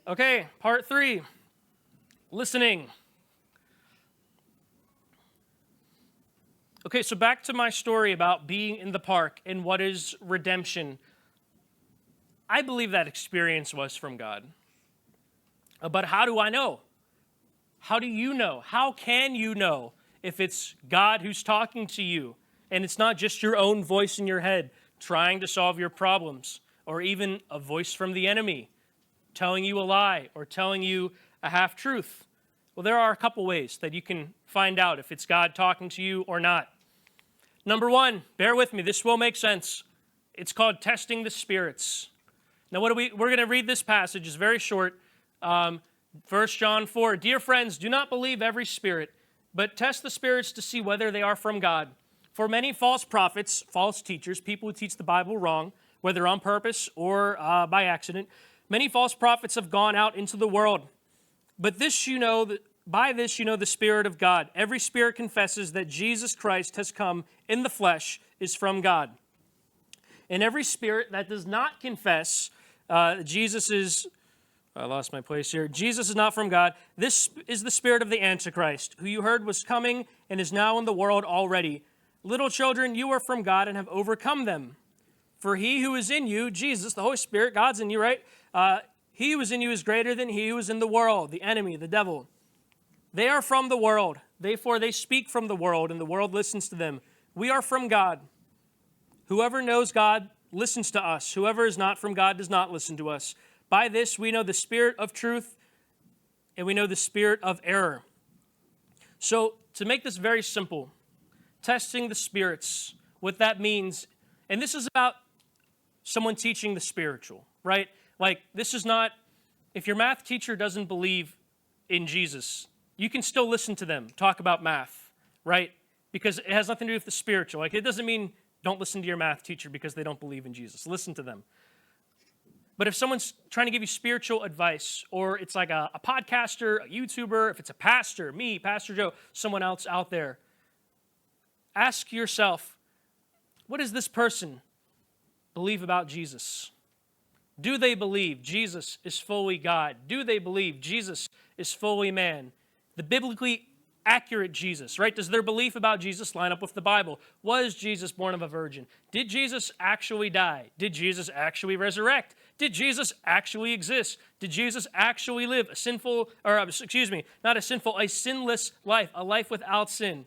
Okay, part 3, listening. Okay, so back to my story about being in the park and what is redemption. I believe that experience was from God. But how do I know? How do you know? How can you know if it's God who's talking to you and it's not just your own voice in your head trying to solve your problems, or even a voice from the enemy telling you a lie or telling you a half-truth? Well, there are a couple ways that you can find out if it's God talking to you or not. Number 1, bear with me, this will make sense. It's called testing the spirits. Now, we're going to read this passage. It's very short. 1 John 4, "Dear friends, do not believe every spirit, but test the spirits to see whether they are from God. For many false prophets, false teachers, people who teach the Bible wrong, whether on purpose or by accident, many false prophets have gone out into the world. But this you know, that by this you know the Spirit of God. Every spirit confesses that Jesus Christ has come in the flesh is from God. And every spirit that does not confess Jesus is not from God. This is the spirit of the Antichrist, who you heard was coming and is now in the world already. Little children, you are from God and have overcome them. For he who is in you, Jesus, the Holy Spirit, God's in you, right? He who is in you is greater than he who is in the world, the enemy, the devil. They are from the world. Therefore they speak from the world, and the world listens to them. We are from God. Whoever knows God listens to us. Whoever is not from God does not listen to us. By this we know the spirit of truth, and we know the spirit of error." So to make this very simple, testing the spirits, what that means, and this is about someone teaching the spiritual, right? Like, this is not, if your math teacher doesn't believe in Jesus, you can still listen to them talk about math, right? Because it has nothing to do with the spiritual. Like, it doesn't mean don't listen to your math teacher because they don't believe in Jesus. Listen to them. But if someone's trying to give you spiritual advice, or it's like a podcaster, a YouTuber, if it's a pastor, me, Pastor Joe, someone else out there, ask yourself, what does this person believe about Jesus? Do they believe Jesus is fully God? Do they believe Jesus is fully man? The biblically accurate Jesus, right? Does their belief about Jesus line up with the Bible? Was Jesus born of a virgin? Did Jesus actually die? Did Jesus actually resurrect? Did Jesus actually exist? Did Jesus actually live a sinless life, a life without sin?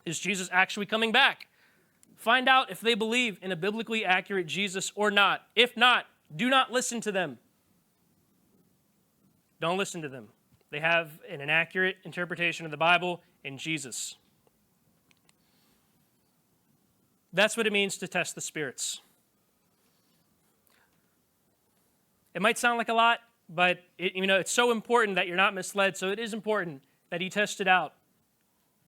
Is Jesus actually coming back? Find out if they believe in a biblically accurate Jesus or not. If not, do not listen to them. Don't listen to them. They have an inaccurate interpretation of the Bible and Jesus. That's what it means to test the spirits. It might sound like a lot, but it's so important that you're not misled, so it is important that you test it out.